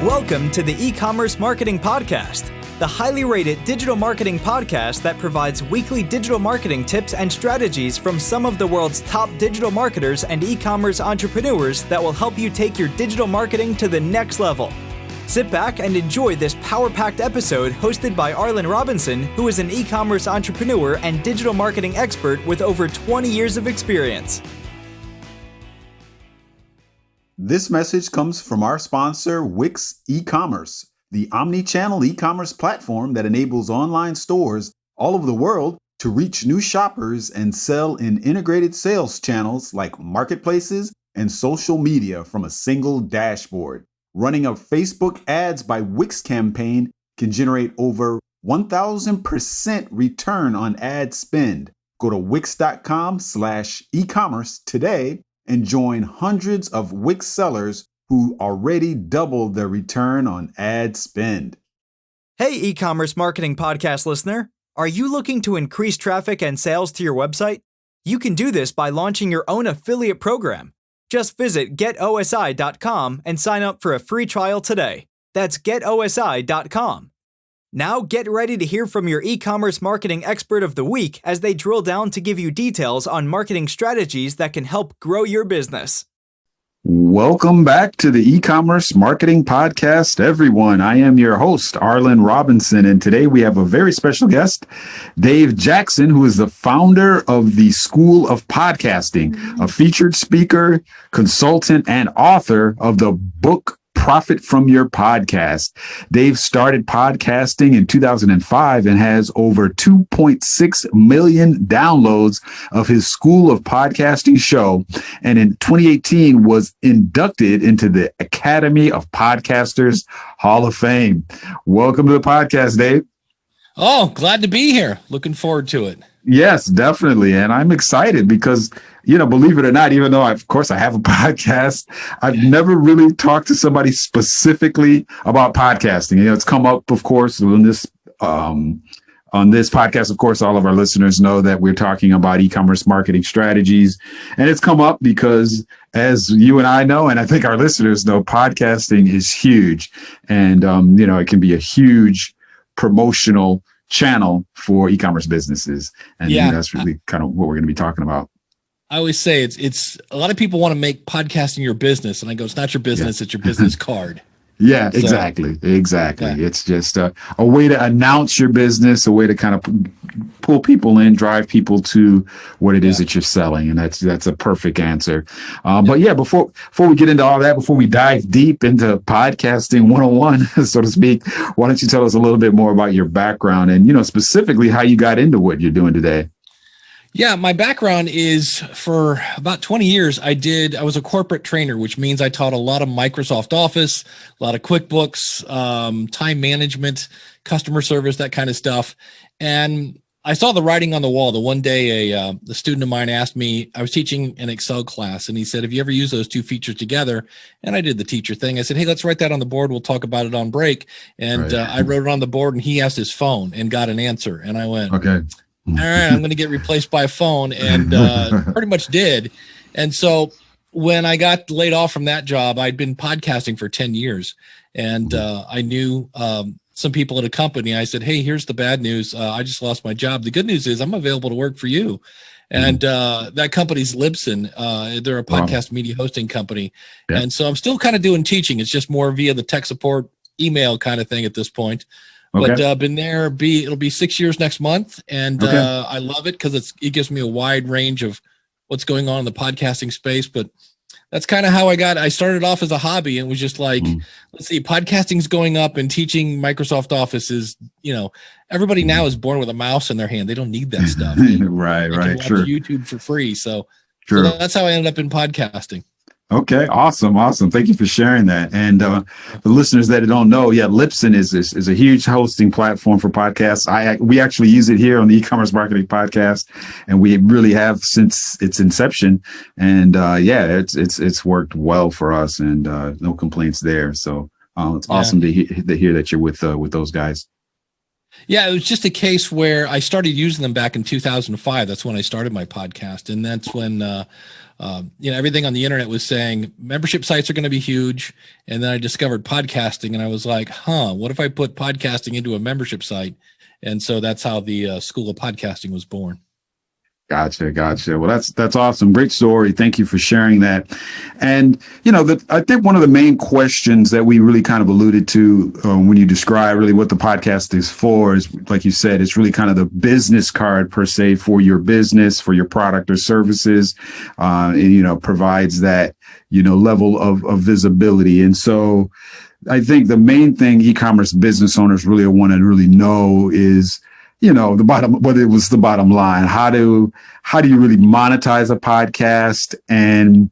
Welcome to the Ecommerce Marketing Podcast, the highly rated digital marketing podcast that provides weekly digital marketing tips and strategies from some of the world's top digital marketers and e-commerce entrepreneurs that will help you take your digital marketing to the next level. Sit back and enjoy this power-packed episode hosted by Arlen Robinson, who is an e-commerce entrepreneur and digital marketing expert with over 20 years of experience. This message comes from our sponsor, Wix E-commerce, the omni-channel e-commerce platform that enables online stores all over the world to reach new shoppers and sell in integrated sales channels like marketplaces and social media from a single dashboard. Running a Facebook ads by Wix campaign can generate over 1,000% return on ad spend. Go to wix.com/e-commerce today and join hundreds of Wix sellers who already doubled their return on ad spend. Hey, e-commerce marketing podcast listener. Are you looking to increase traffic and sales to your website? You can do this by launching your own affiliate program. Just visit getosi.com and sign up for a free trial today. That's getosi.com. Now get ready to hear from your e-commerce marketing expert of the week as they drill down to give you details on marketing strategies that can help grow your business. Welcome back to the E-commerce Marketing Podcast, everyone. I am your host, Arlen Robinson, and today we have a very special guest, Dave Jackson, who is the founder of the School of Podcasting, a featured speaker, consultant, and author of the book Profit from Your Podcast. Dave started podcasting in 2005 and has over 2.6 million downloads of his School of Podcasting show. And in 2018 was inducted into the Academy of Podcasters Hall of Fame. Welcome to the podcast, Dave. Oh, glad to be here. Looking forward to it. Yes, definitely. And I'm excited because, believe it or not, even though I have a podcast, I've never really talked to somebody specifically about podcasting. It's come up, of course, on this podcast. Of course, all of our listeners know that we're talking about e-commerce marketing strategies. And it's come up because, as you and I know, and I think our listeners know, podcasting is huge. And, it can be a huge promotional channel for e-commerce businesses. And that's really kind of what we're going to be talking about. I always say it's a lot of people want to make podcasting your business. And I go, it's not your business. It's your business card. Yeah, exactly. Yeah. It's just a way to announce your business, a way to kind of pull people in, drive people to what it is that you're selling. And that's a perfect answer. But before we get into all that, before we dive deep into podcasting 101, so to speak, why don't you tell us a little bit more about your background and, specifically how you got into what you're doing today? Yeah, my background is for about 20 years, I was a corporate trainer, which means I taught a lot of Microsoft Office, a lot of QuickBooks, time management, customer service, that kind of stuff. And I saw the writing on the wall. The one day a student of mine asked me, I was teaching an Excel class, and he said, have you ever used those two features together? And I did the teacher thing. I said, hey, let's write that on the board. We'll talk about it on break. And I wrote it on the board, and he asked his phone and got an answer. And I went, okay. All right, I'm going to get replaced by a phone, and pretty much did. And so when I got laid off from that job, I'd been podcasting for 10 years, and I knew some people at a company. I said, hey, here's the bad news. I just lost my job. The good news is I'm available to work for you. And that company's Libsyn. They're a podcast media hosting company. Yeah. And so I'm still kind of doing teaching. It's just more via the tech support email kind of thing at this point. But been there, it'll be 6 years next month. And I love it because it gives me a wide range of what's going on in the podcasting space. But that's kind of how I started off as a hobby and was just like, let's see, podcasting's going up and teaching Microsoft Office is, everybody now is born with a mouse in their hand. They don't need that stuff. Right. They can watch YouTube for free. So that's how I ended up in podcasting. Okay, awesome. Thank you for sharing that. And the listeners that don't know, Libsyn is a huge hosting platform for podcasts. We actually use it here on the E-commerce Marketing Podcast, and we really have since its inception. And it's worked well for us, and no complaints there. So it's awesome to hear that you're with those guys. Yeah, it was just a case where I started using them back in 2005. That's when I started my podcast. And that's when, everything on the internet was saying membership sites are going to be huge. And then I discovered podcasting and I was like, what if I put podcasting into a membership site? And so that's how the School of Podcasting was born. Gotcha. Well, that's awesome. Great story. Thank you for sharing that. And, I think one of the main questions that we really kind of alluded to when you describe really what the podcast is for is, like you said, it's really kind of the business card per se for your business, for your product or services, and, provides that, level of visibility. And so I think the main thing e-commerce business owners really want to really know is, the bottom line. How do you really monetize a podcast? And,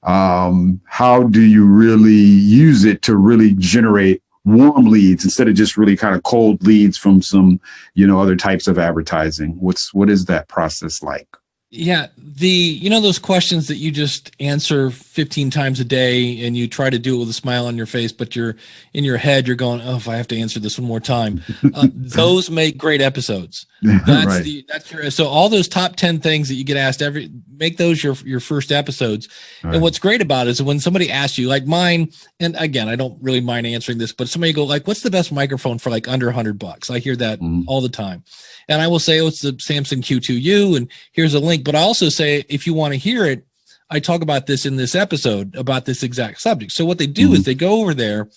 how do you really use it to really generate warm leads instead of just really kind of cold leads from some, other types of advertising? What is that process like? Yeah. Those questions that you just answer 15 times a day and you try to do it with a smile on your face, but you're in your head, you're going, if I have to answer this one more time, those make great episodes. Right. So all those top 10 things that you get asked make those your first episodes. Right. And what's great about it is when somebody asks you like mine, and again, I don't really mind answering this, but somebody go like, what's the best microphone for like under $100? I hear that all the time. And I will say, it's the Samsung Q2U, and here's a link. But I also say, if you want to hear it, I talk about this in this episode about this exact subject. So what they do is they go over there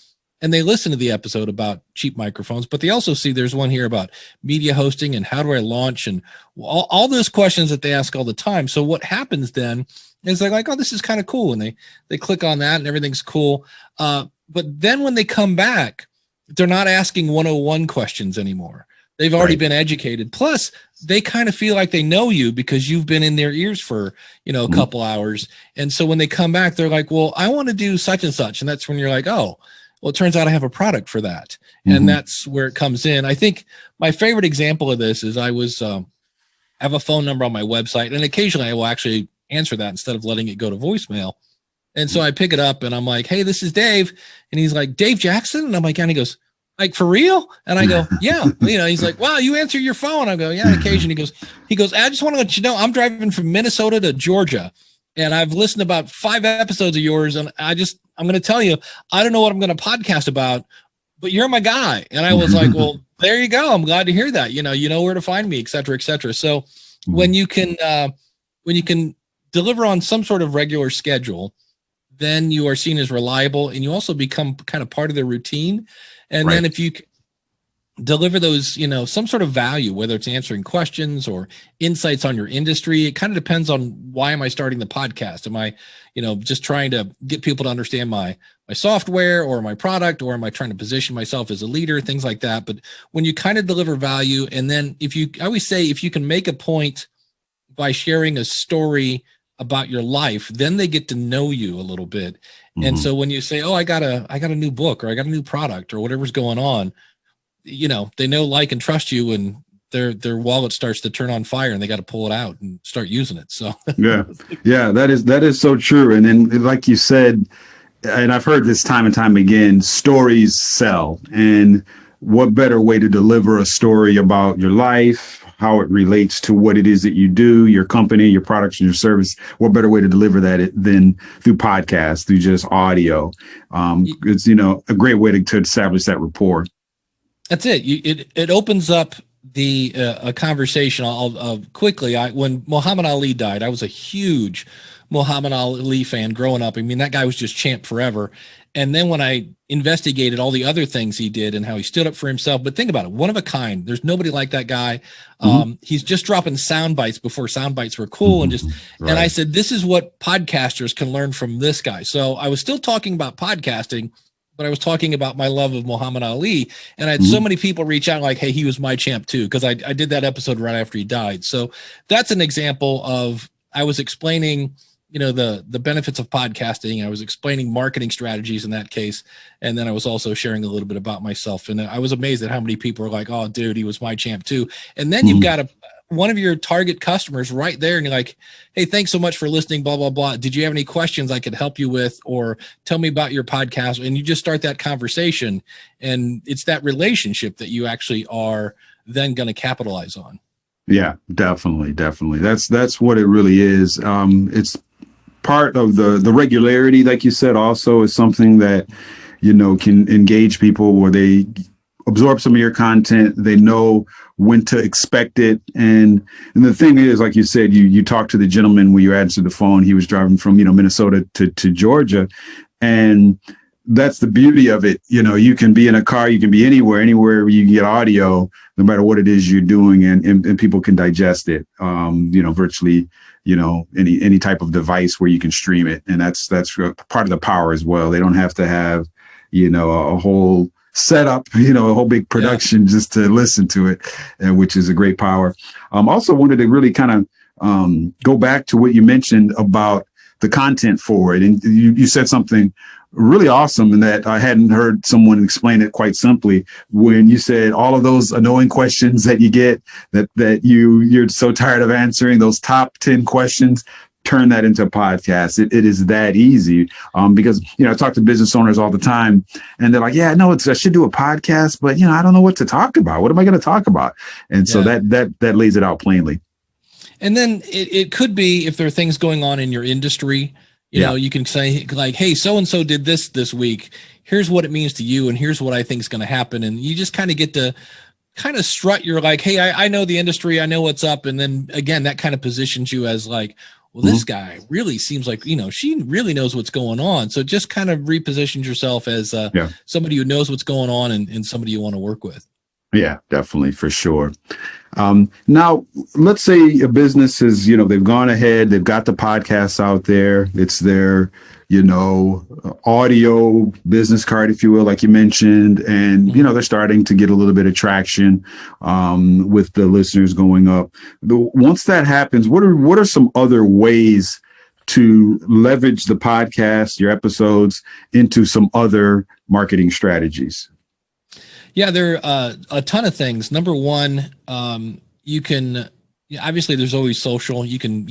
and they listen to the episode about cheap microphones, but they also see there's one here about media hosting and how do I launch and all those questions that they ask all the time. So what happens then is they're like, this is kind of cool. And they click on that and everything's cool. But then when they come back, they're not asking 101 questions anymore. They've already been educated. Plus, they kind of feel like they know you because you've been in their ears for, a couple hours. And so when they come back, they're like, well, I want to do such and such. And that's when you're like, well, it turns out I have a product for that. And that's where it comes in. I think my favorite example of this is I have a phone number on my website, and occasionally I will actually answer that instead of letting it go to voicemail. And so I pick it up and I'm like, hey, this is Dave. And he's like, Dave Jackson? And I'm like, and he goes, like, for real? And I go, yeah. He's like, wow, you answer your phone. I go, yeah, on occasion. He goes, I just want to let you know, I'm driving from Minnesota to Georgia, and I've listened to about 5 episodes of yours. And I'm going to tell you, I don't know what I'm going to podcast about, but you're my guy. And I was like, well, there you go. I'm glad to hear that. You know where to find me, et cetera, et cetera. So when you can deliver on some sort of regular schedule, then you are seen as reliable, and you also become kind of part of their routine. And then if you deliver those, some sort of value, whether it's answering questions or insights on your industry, it kind of depends on why am I starting the podcast? Am I, just trying to get people to understand my software or my product, or am I trying to position myself as a leader, things like that. But when you kind of deliver value, and then I always say, if you can make a point by sharing a story about your life, then they get to know you a little bit. And so when you say, I got a new book, or I got a new product, or whatever's going on, they know, like, and trust you, and their wallet starts to turn on fire, and they got to pull it out and start using it. So yeah, that is so true. And then, like you said, and I've heard this time and time again, stories sell. And what better way to deliver a story about your life, how it relates to what it is that you do, your company, your products, and your service? What better way to deliver that than through podcasts, through just audio? It's, a great way to establish that rapport. That's it. It opens up a conversation. I'll quickly. When Muhammad Ali died, I was a huge Muhammad Ali fan growing up. I mean, that guy was just champ forever. And then when I investigated all the other things he did and how he stood up for himself, but think about it, one of a kind. There's nobody like that guy. He's just dropping sound bites before sound bites were cool. And and I said, this is what podcasters can learn from this guy. So I was still talking about podcasting, but I was talking about my love of Muhammad Ali. And I had so many people reach out like, hey, he was my champ too, because I did that episode right after he died. So that's an example of, I was explaining, the benefits of podcasting. I was explaining marketing strategies in that case. And then I was also sharing a little bit about myself. And I was amazed at how many people were like, oh, dude, he was my champ too. And then you've got one of your target customers right there, and you're like, hey, thanks so much for listening, blah, blah, blah. Did you have any questions I could help you with, or tell me about your podcast? And you just start that conversation, and it's that relationship that you actually are then going to capitalize on. Yeah, definitely. That's what it really is. It's part of the regularity, like you said, also is something that, can engage people where they absorb some of your content. They know when to expect it. And the thing is, like you said, you talked to the gentleman when you answered the phone. He was driving from, Minnesota to Georgia. And that's the beauty of it. You can be in a car, you can be anywhere you get audio, no matter what it is you're doing, and people can digest it, virtually, any type of device where you can stream it. And that's part of the power as well. They don't have to have, a whole setup, a whole big production just to listen to it, which is a great power. Also wanted to really kind of go back to what you mentioned about the content for it. And you said something really awesome, and that I hadn't heard someone explain it quite simply, when you said all of those annoying questions that you get that you're so tired of answering, those top 10 questions, turn that into a podcast. It is that easy. Because, I talk to business owners all the time, and they're like, yeah, no, I should do a podcast, but I don't know what to talk about. What am I going to talk about? And so that lays it out plainly. And then it could be, if there are things going on in your industry, you can say like, hey, so-and-so did this week. Here's what it means to you, and here's what I think is going to happen. And you just kind of get to kind of strut your like, hey, I know the industry, I know what's up. And then again, that kind of positions you as like, well, this guy really seems like, she really knows what's going on. So just kind of repositions yourself as somebody who knows what's going on, and somebody you want to work with. Yeah, definitely, for sure. Now, let's say a business is, they've gone ahead, they've got the podcasts out there. It's their, audio business card, if you will, like you mentioned. And, they're starting to get a little bit of traction with the listeners going up. Once that happens, what are some other ways to leverage the podcast, your episodes, into some other marketing strategies? Yeah, there are a ton of things. Number one, you can, obviously there's always social. You can,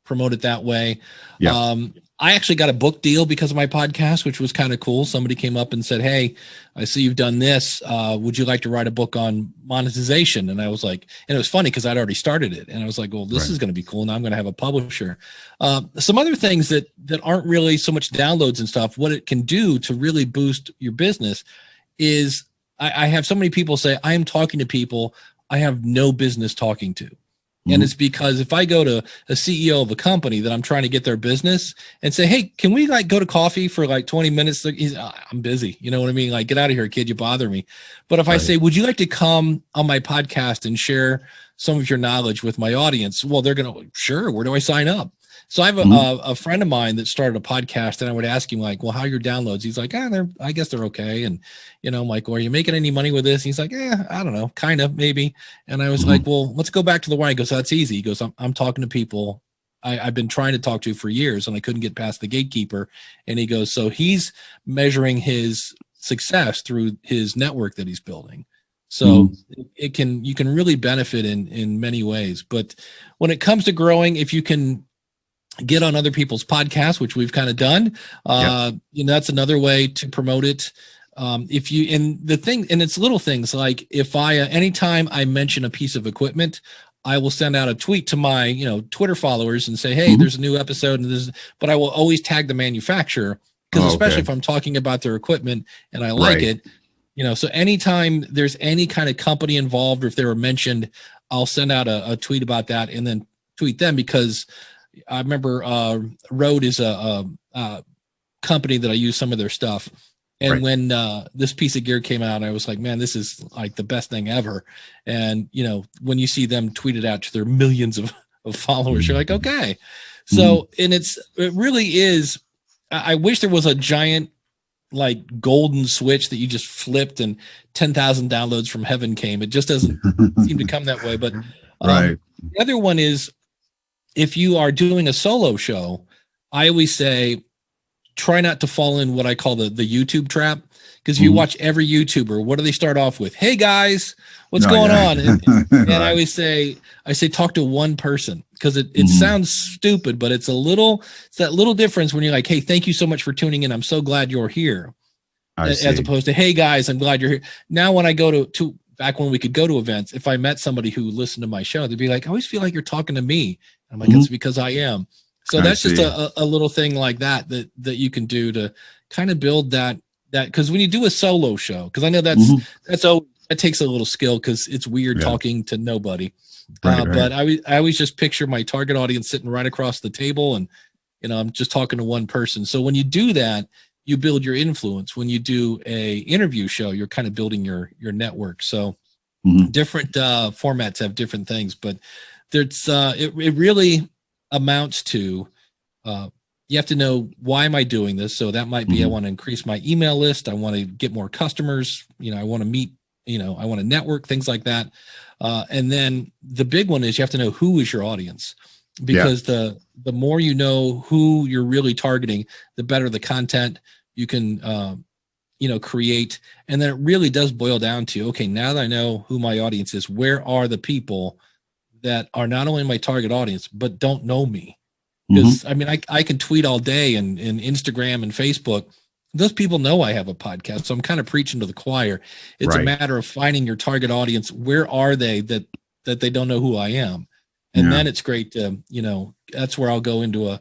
promote it that way. Yeah. I actually got a book deal because of my podcast, which was kind of cool. Somebody came up and said, hey, I see you've done this. Would you like to write a book on monetization? And I was like, and it was funny because I'd already started it. And I was like, well, this is going to be cool. Now I'm going to have a publisher. Some other things that aren't really so much downloads and stuff, what it can do to really boost your business is, I have so many people say, I am talking to people I have no business talking to. And it's because if I go to a CEO of a company that I'm trying to get their business and say, hey, can we go to coffee for 20 minutes? I'm busy. You know what I mean? Get out of here, kid. You bother me. But if I say, would you like to come on my podcast and share some of your knowledge with my audience? Well, they're going to, sure. Where do I sign up? So I have a friend of mine that started a podcast, and I would ask him well, how are your downloads? He's like, I guess they're okay. And, I'm like, well, are you making any money with this? He's like, I don't know, kind of, maybe. And I was like, well, let's go back to the why. He goes, that's easy. He goes, I'm talking to people I've been trying to talk to for years, and I couldn't get past the gatekeeper. And he goes, so he's measuring his success through his network that he's building. So you can really benefit in many ways. But when it comes to growing, if you can get on other people's podcasts, which we've kind of done, that's another way to promote it. And it's little things like if anytime I mention a piece of equipment, I will send out a tweet to my, Twitter followers and say, hey, there's a new episode, but I will always tag the manufacturer, because especially if I'm talking about their equipment and I like it, so anytime there's any kind of company involved, or if they were mentioned, I'll send out a tweet about that and then tweet them, because I remember Rode is a company that I use some of their stuff. And when this piece of gear came out, I was like, man, this is the best thing ever. And, when you see them tweet it out to their millions of followers, you're like, okay. So, and it really is, I wish there was a giant golden switch that you just flipped and 10,000 downloads from heaven came. It just doesn't seem to come that way. But the other one is, if you are doing a solo show, I always say, try not to fall in what I call the YouTube trap, Because if you watch every YouTuber, what do they start off with? Hey guys, what's going on? And I always say, talk to one person, because it sounds stupid, but it's that little difference when you're like, hey, thank you so much for tuning in. I'm so glad you're here. As opposed to, hey guys, I'm glad you're here. Now, when I go to back when we could go to events, if I met somebody who listened to my show, they'd be like, I always feel like you're talking to me. I'm like, it's because I am. So that's just a little thing like that you can do to kind of build that, because when you do a solo show, because I know that takes a little skill, because it's weird talking to nobody. But I always just picture my target audience sitting right across the table, and I'm just talking to one person. So when you do that, you build your influence. When you do a interview show, you're kind of building your network. So different formats have different things, but there's it really amounts to you have to know, why am I doing this? So that might be I want to increase my email list. I want to get more customers. I want to meet. I want to network, things like that. And then the big one is you have to know who is your audience, because the more you know who you're really targeting, the better the content you can create. And then it really does boil down to, okay, now that I know who my audience is, where are the people that are not only my target audience but don't know me? Because I mean, I can tweet all day and Instagram and Facebook. Those people know I have a podcast, so I'm kind of preaching to the choir. It's a matter of finding your target audience. Where are they that they don't know who I am? And then it's great to, that's where I'll go into a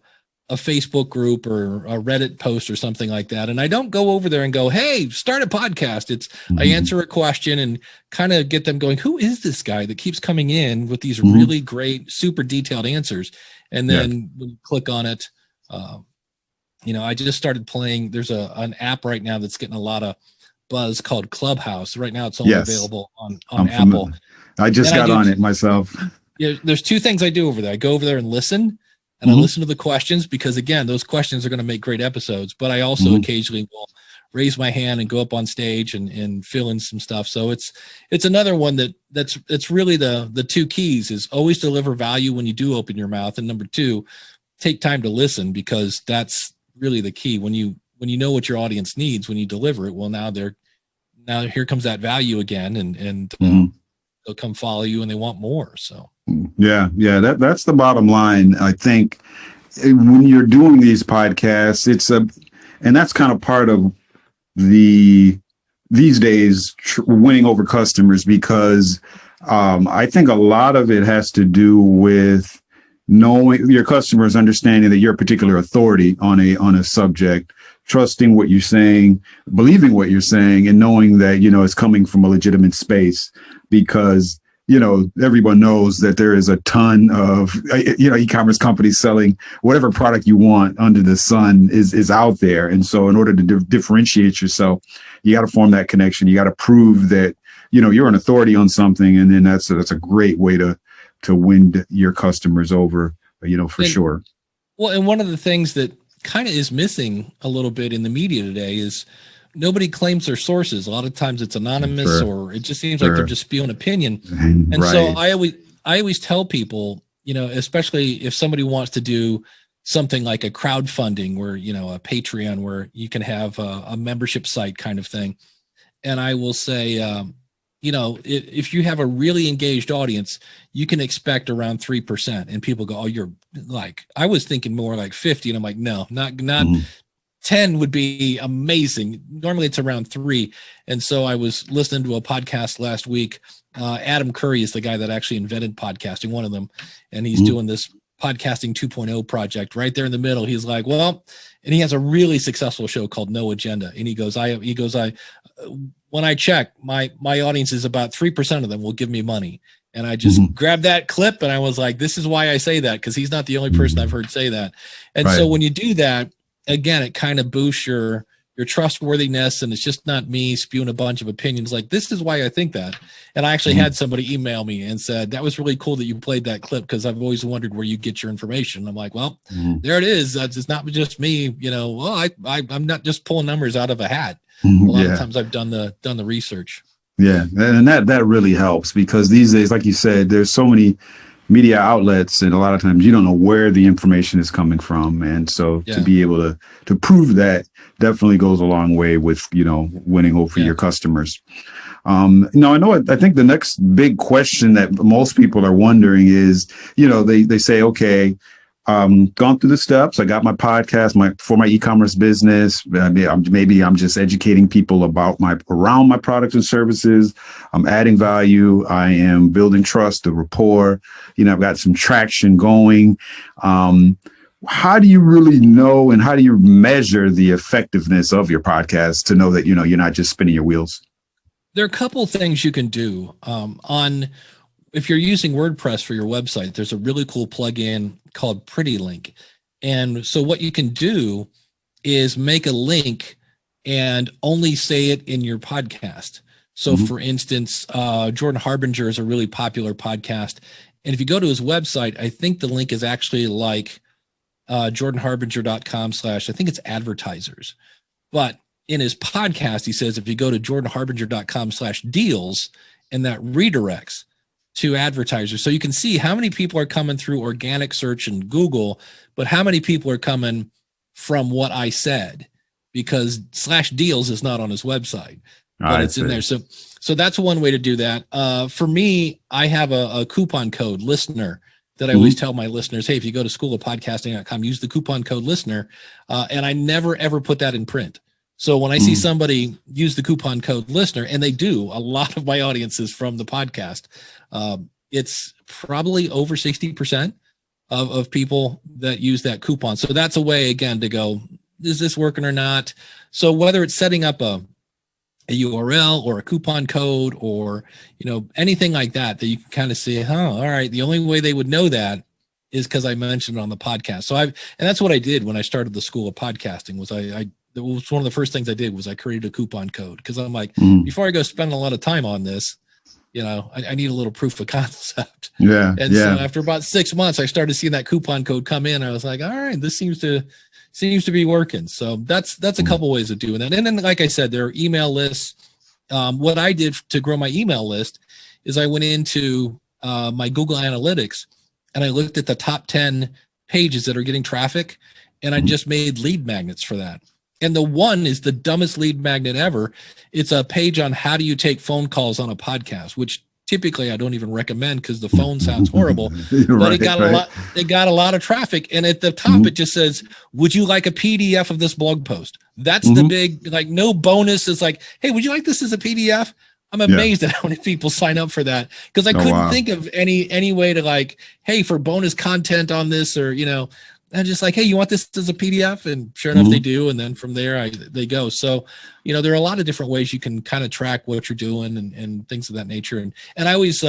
Facebook group or a Reddit post or something like that. And I don't go over there and go, hey, start a podcast. It's I answer a question and kind of get them going, who is this guy that keeps coming in with these really great, super detailed answers? And then when you click on it, I just started playing. There's an app right now that's getting a lot of buzz called Clubhouse. Right now it's only available on Apple. I just got on it myself. Yeah, there's two things I do over there. I go over there and listen, and I listen to the questions, because again, those questions are going to make great episodes. But I also occasionally will raise my hand and go up on stage and fill in some stuff. So it's another one that's really the two keys is always deliver value when you do open your mouth, and number two, take time to listen, because that's really the key. When you know what your audience needs, when you deliver it, well, now here comes that value again, and they'll come follow you and they want more. So that's the bottom line. I think when you're doing these podcasts, and that's kind of part of these days winning over customers, because I think a lot of it has to do with knowing your customers, understanding that you're a particular authority on a subject, trusting what you're saying, believing what you're saying, and knowing that, it's coming from a legitimate space, because, everyone knows that there is a ton of, e-commerce companies selling whatever product you want under the sun is out there. And so in order to differentiate yourself, you got to form that connection. You got to prove that, you're an authority on something. And then that's a great way to win your customers over, for sure. Well, and one of the things that kind of is missing a little bit in the media today is nobody claims their sources. A lot of times it's anonymous, or it just seems like they're just spewing opinion. And so I always tell people, especially if somebody wants to do something like a crowdfunding where, a Patreon where you can have a membership site kind of thing. And I will say, if you have a really engaged audience, you can expect around 3%. And people go, oh, you're like, I was thinking more like 50. And I'm like, no, not 10 would be amazing. Normally it's around 3. And so I was listening to a podcast last week. Adam Curry is the guy that actually invented podcasting, one of them. And he's doing this podcasting 2.0 project right there in the middle. He's like, well, and he has a really successful show called No Agenda. And he goes, when I check, my audience is about 3% of them will give me money. And I just grabbed that clip and I was like, this is why I say that, because he's not the only person I've heard say that. And so when you do that, again, it kind of boosts your trustworthiness, and it's just not me spewing a bunch of opinions like, this is why I think that. And I actually had somebody email me and said, that was really cool that you played that clip, because I've always wondered where you get your information. I'm like, well, there it is. It's not just me, well, I'm not just pulling numbers out of a hat. A lot of times I've done the research. Yeah. And that really helps, because these days, like you said, there's so many media outlets, and a lot of times you don't know where the information is coming from. And so to be able to prove that definitely goes a long way with, winning over your customers. I think the next big question that most people are wondering is, they say, okay, gone through the steps. I got my podcast for my e-commerce business. Maybe I'm just educating people around my products and services. I'm adding value. I am building trust, the rapport. I've got some traction going. How do you really know, and how do you measure the effectiveness of your podcast to know that, you're not just spinning your wheels? There are a couple things you can do if you're using WordPress for your website. There's a really cool plugin called Pretty Link. And so what you can do is make a link and only say it in your podcast. So for instance, Jordan Harbinger is a really popular podcast. And if you go to his website, I think the link is actually like jordanharbinger.com/ I think it's advertisers. But in his podcast, he says, if you go to jordanharbinger.com/deals, and that redirects to advertisers. So you can see how many people are coming through organic search and Google, but how many people are coming from what I said, because /deals is not on his website, but it's in there. So that's one way to do that. For me, I have a coupon code listener that I always tell my listeners, hey, if you go to schoolofpodcasting.com, use the coupon code listener. And I never, ever put that in print. So when I see somebody use the coupon code listener, and they do, a lot of my audience is from the podcast, it's probably over 60% of people that use that coupon. So that's a way, again, to go, is this working or not? So whether it's setting up a URL or a coupon code or, anything like that you can kind of say, all right, the only way they would know that is because I mentioned it on the podcast. So and that's what I did when I started the School of Podcasting. Was it was one of the first things I did was I created a coupon code, because I'm like, before I go spend a lot of time on this, I need a little proof of concept. So after about 6 months, I started seeing that coupon code come in. I was like, all right, this seems to be working. So that's a couple ways of doing that. And then, like I said, there are email lists. What I did to grow my email list is I went into my Google Analytics and I looked at the top 10 pages that are getting traffic, and I just made lead magnets for that. And the one is the dumbest lead magnet ever. It's a page on how do you take phone calls on a podcast, which typically I don't even recommend because the phone sounds horrible. But it got a lot of traffic. And at the top, it just says, would you like a PDF of this blog post? That's the big, no bonus. It's like, hey, would you like this as a PDF? I'm amazed at how many people sign up for that, because I couldn't think of any way to hey, for bonus content on this, or, and just like, hey, you want this as a PDF? And sure enough, they do. And then from there, they go. So, there are a lot of different ways you can kind of track what you're doing and things of that nature. And I always,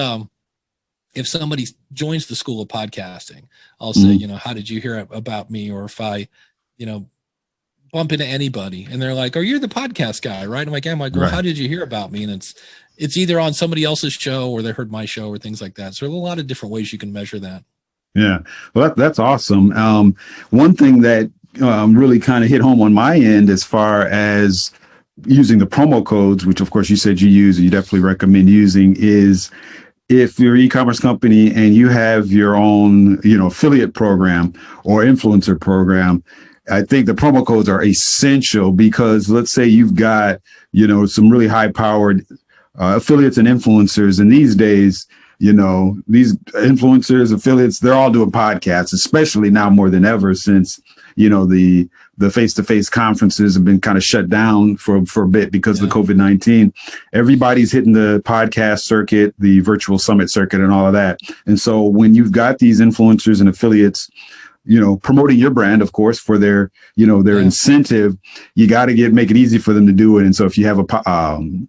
if somebody joins the School of Podcasting, I'll say, how did you hear about me? Or if I, bump into anybody and they're like, oh, you're the podcast guy, right? I'm like, yeah. I'm like, well, how did you hear about me? And it's either on somebody else's show or they heard my show or things like that. So there are a lot of different ways you can measure that. Yeah, well, that's awesome. One thing that really kind of hit home on my end, as far as using the promo codes, which of course you said you use and you definitely recommend using, is if you're an e-commerce company and you have your own, affiliate program or influencer program, I think the promo codes are essential, because let's say you've got, some really high-powered affiliates and influencers, and these days, these influencers, affiliates, they're all doing podcasts, especially now more than ever, since, the face-to-face conferences have been kind of shut down for a bit because of the COVID-19. Everybody's hitting the podcast circuit, the virtual summit circuit, and all of that. And so when you've got these influencers and affiliates, promoting your brand, of course, for their incentive, you got to make it easy for them to do it. And so if you have a promo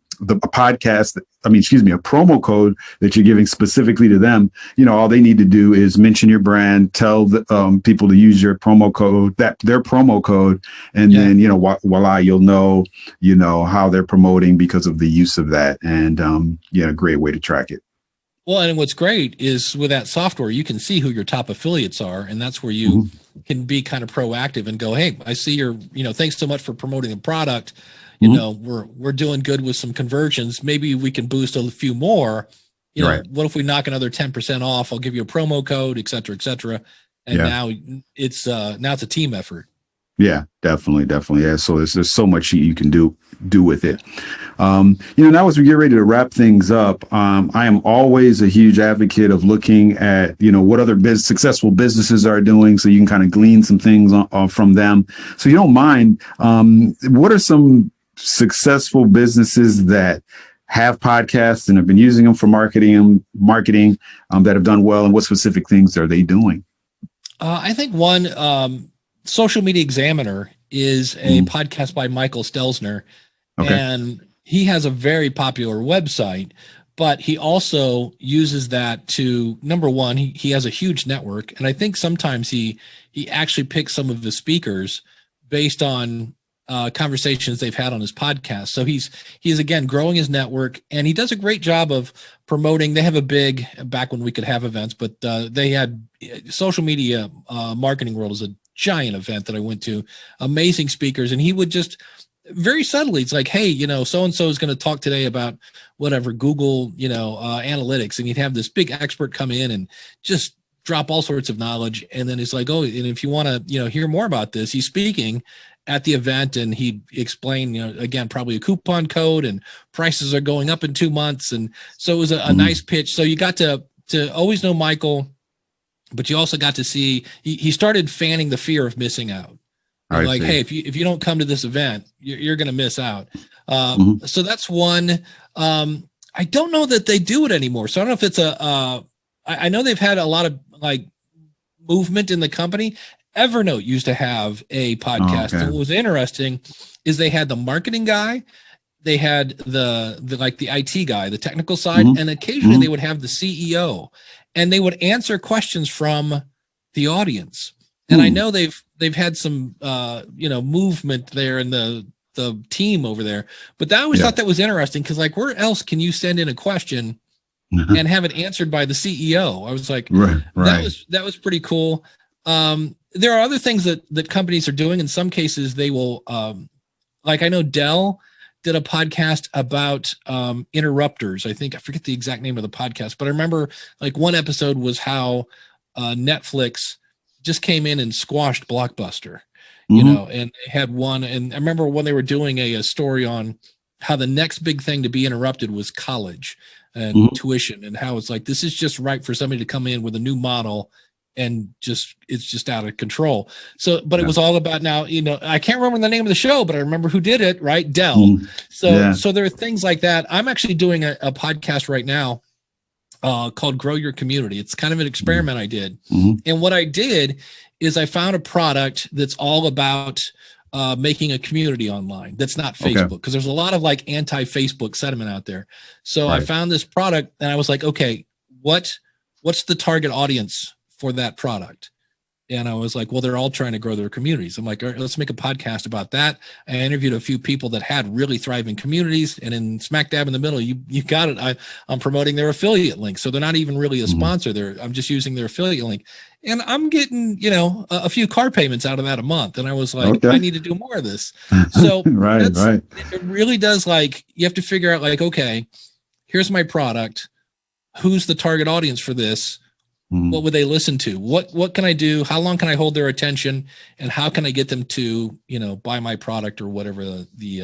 code that you're giving specifically to them, all they need to do is mention your brand, tell the people to use your promo code, their promo code, and then, voila, you'll know how they're promoting because of the use of that. And, a great way to track it. Well, and what's great is with that software, you can see who your top affiliates are. And that's where you can be kind of proactive and go, hey, I see your, thanks so much for promoting the product. We're doing good with some conversions. Maybe we can boost a few more Right. what if we knock another 10% off? I'll give you a promo code, et cetera, et cetera. And now it's a team effort. Yeah, definitely. Yeah. So there's so much you can do with it. Now as we get ready to wrap things up, I am always a huge advocate of looking at, what other successful businesses are doing, so you can kind of glean some things from them. So you don't mind, what are some successful businesses that have podcasts and have been using them for marketing that have done well, and what specific things are they doing? I think one, Social Media Examiner is a podcast by Michael Stelzner, and he has a very popular website, but he also uses that to, number one, he has a huge network. And I think sometimes he actually picks some of his speakers based on conversations they've had on his podcast. So he's again growing his network, and he does a great job of promoting. They have a big, back when we could have events, but they had Social Media Marketing World is a giant event that I went to, amazing speakers. And he would just very subtly, it's like, hey, so-and-so is going to talk today about whatever, Google, analytics. And he'd have this big expert come in and just drop all sorts of knowledge. And then it's like, oh, and if you want to, hear more about this, he's speaking at the event, and he'd explain, again, probably a coupon code, and prices are going up in 2 months. And so it was a nice pitch. So you got to always know Michael, but you also got to see, he started fanning the fear of missing out. Like, hey, if you don't come to this event, you're going to miss out. So that's one. I don't know that they do it anymore. So I don't know if it's I know they've had a lot of like movement in the company. Evernote used to have a podcast. And what was interesting is they had the marketing guy, they had the IT guy, the technical side, and occasionally they would have the CEO, and they would answer questions from the audience. And I know they've had some movement there in the team over there, but I always thought that was interesting, because like, where else can you send in a question and have it answered by the CEO? I was like, that was pretty cool. There are other things that companies are doing. In some cases, they will, like I know Dell did a podcast about interrupters. I forget the exact name of the podcast, but I remember like one episode was how Netflix just came in and squashed Blockbuster, and they had one. And I remember when they were doing a story on how the next big thing to be interrupted was college and tuition, and how it's like, this is just right for somebody to come in with a new model, and it's just out of control. So, but it was all about, now, I can't remember the name of the show, but I remember who did it, right? Dell. So there are things like that. I'm actually doing a podcast right now called Grow Your Community. It's kind of an experiment I did. And what I did is I found a product that's all about making a community online that's not Facebook, because there's a lot of like anti-Facebook sentiment out there. So I found this product, and I was like, okay, what's the target audience for that product? And I was like, well, they're all trying to grow their communities. I'm like, all right, let's make a podcast about that. I interviewed a few people that had really thriving communities, and in smack dab in the middle, you got it. I'm promoting their affiliate link. So they're not even really a sponsor. I'm just using their affiliate link, and I'm getting, a few car payments out of that a month. And I was like, I need to do more of this. So it really does, like, you have to figure out like, okay, here's my product. Who's the target audience for this? What would they listen to? What can I do? How long can I hold their attention? And how can I get them to, buy my product, or whatever the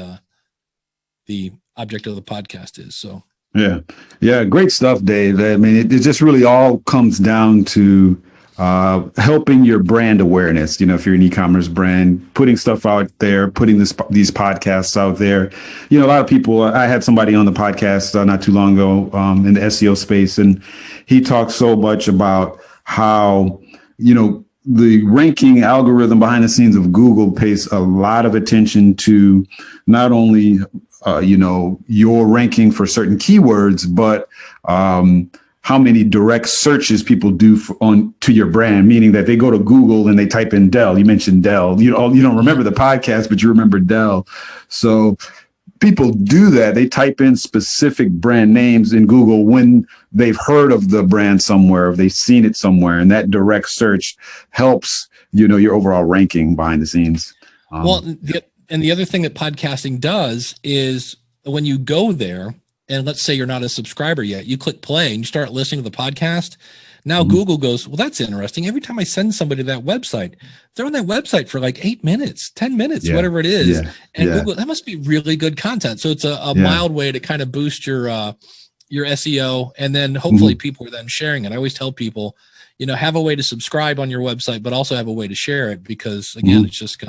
object of the podcast is? So yeah, great stuff, Dave. I mean, it just really all comes down to helping your brand awareness. If you're an e-commerce brand, putting stuff out there, putting these podcasts out there. A lot of people, I had somebody on the podcast not too long ago in the SEO space, and he talks so much about how, the ranking algorithm behind the scenes of Google pays a lot of attention to not only, your ranking for certain keywords, but how many direct searches people do to your brand, meaning that they go to Google and they type in Dell. You mentioned Dell. You don't remember the podcast, but you remember Dell. So people do that. They type in specific brand names in Google when they've heard of the brand somewhere, or they've seen it somewhere, and that direct search helps, your overall ranking behind the scenes. And the other thing that podcasting does is, when you go there and let's say you're not a subscriber yet, you click play and you start listening to the podcast. Now Google goes, well, that's interesting. Every time I send somebody to that website, they're on that website for like 8 minutes, 10 minutes, whatever it is. And Google, that must be really good content. So it's a mild way to kind of boost your SEO. And then hopefully people are then sharing it. I always tell people, have a way to subscribe on your website, but also have a way to share it, because again, it's just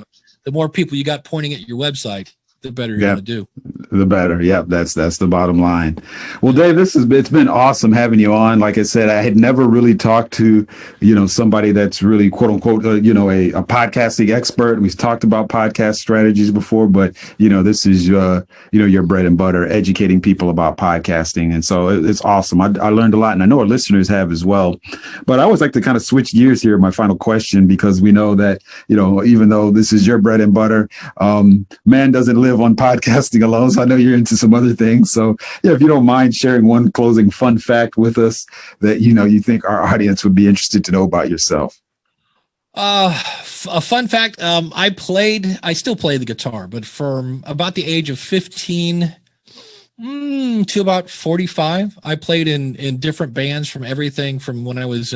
the more people you got pointing at your website, the better you're going to do. The better. Yeah, that's the bottom line. Well, Dave, it's been awesome having you on. Like I said, I had never really talked to, somebody that's really quote unquote, a podcasting expert. We've talked about podcast strategies before, but this is your bread and butter, educating people about podcasting. And so it's awesome. I learned a lot, and I know our listeners have as well. But I always like to kind of switch gears here. My final question, because we know that, even though this is your bread and butter, man doesn't live on podcasting alone. So I know you're into some other things. So if you don't mind sharing one closing fun fact with us that, you think our audience would be interested to know about yourself. A fun fact. I still play the guitar, but from about the age of 15 to about 45, I played in different bands, from everything from when I was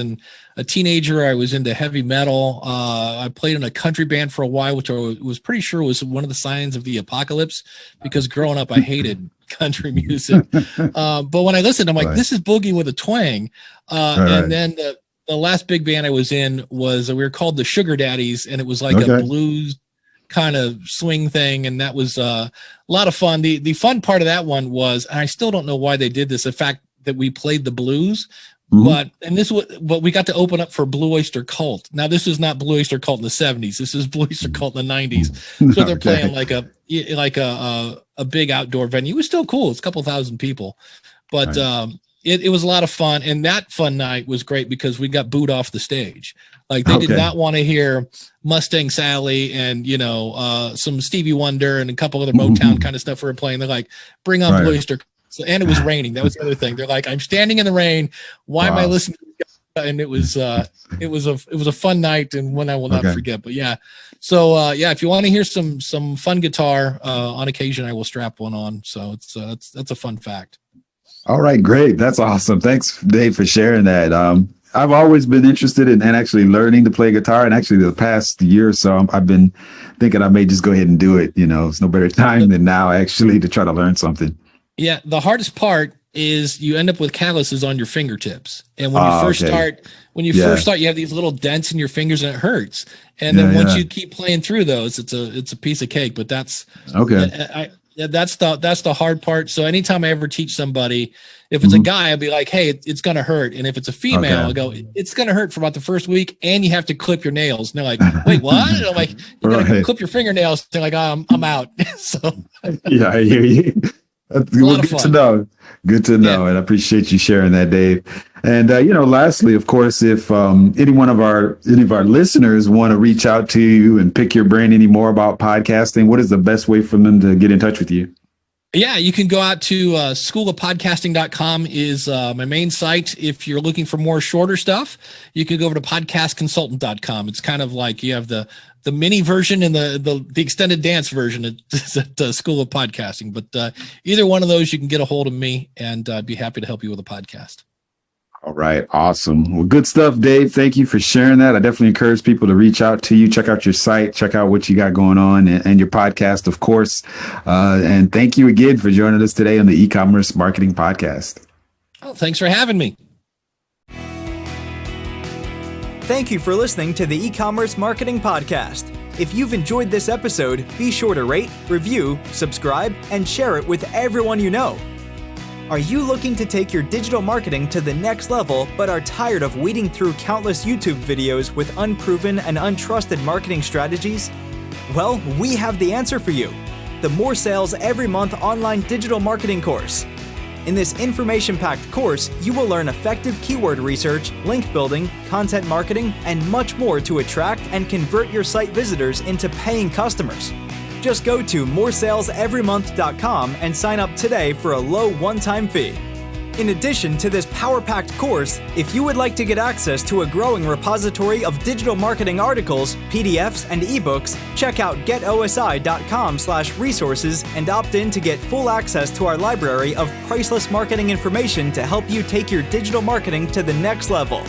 a teenager, I was into heavy metal. I played in a country band for a while, which I was pretty sure was one of the signs of the apocalypse, because growing up, I hated country music. But when I listened, I'm like, this is boogie with a twang. And then the last big band I was in was, we were called the Sugar Daddies, and it was like a blues kind of swing thing. And that was a lot of fun. The fun part of that one was, and I still don't know why they did this, the fact that we played the blues, but we got to open up for Blue Oyster Cult. Now, this is not Blue Oyster Cult in the 70s. This is Blue Oyster Cult in the 90s. So they're playing like a big outdoor venue. It was still cool. It's a couple thousand people, but it was a lot of fun. And that fun night was great because we got booed off the stage. Like, they did not want to hear Mustang Sally and, some Stevie Wonder and a couple other Motown kind of stuff we were playing. They're like, bring on Blue Oyster. And it was raining. That was the other thing. They're like, I'm standing in the rain. Why am I listening to this guy? And it was a fun night, and one I will not forget. But so if you want to hear some fun guitar, on occasion I will strap one on. So that's a fun fact. All right, great. That's awesome. Thanks, Dave, for sharing that. I've always been interested in actually learning to play guitar, and actually the past year or so, I've been thinking I may just go ahead and do it. It's no better time than now, actually, to try to learn something. Yeah, the hardest part is you end up with calluses on your fingertips. And when you first start, you have these little dents in your fingers, and it hurts. And then once you keep playing through those, it's a piece of cake. But that's that's the hard part. So anytime I ever teach somebody, if it's a guy, I'll be like, hey, it's going to hurt. And if it's a female, I'll go, it's going to hurt for about the first week, and you have to clip your nails. And they're like, wait, what? And I'm like, you got to clip your fingernails. They're like, I'm out. So yeah, I hear you. Good to know. Good to know. And I appreciate you sharing that, Dave. And, lastly, of course, if any of our listeners want to reach out to you and pick your brain any more about podcasting, what is the best way for them to get in touch with you? Yeah, you can go out to schoolofpodcasting.com is my main site. If you're looking for more shorter stuff, you can go over to podcastconsultant.com. It's kind of like you have the mini version and the extended dance version at School of Podcasting. But either one of those, you can get a hold of me, and I'd be happy to help you with a podcast. All right. Awesome. Well, good stuff, Dave. Thank you for sharing that. I definitely encourage people to reach out to you, check out your site, check out what you got going on, and your podcast, of course. And thank you again for joining us today on the E-Commerce Marketing Podcast. Oh, thanks for having me. Thank you for listening to the E-Commerce Marketing Podcast. If you've enjoyed this episode, be sure to rate, review, subscribe, and share it with everyone you know. Are you looking to take your digital marketing to the next level, but are tired of weeding through countless YouTube videos with unproven and untrusted marketing strategies? Well, we have the answer for you. The More Sales Every Month online digital marketing course. In this information-packed course, you will learn effective keyword research, link building, content marketing, and much more to attract and convert your site visitors into paying customers. Just go to moresaleseverymonth.com and sign up today for a low one-time fee. In addition to this power-packed course, if you would like to get access to a growing repository of digital marketing articles, PDFs, and ebooks, check out getosi.com/resources and opt in to get full access to our library of priceless marketing information to help you take your digital marketing to the next level.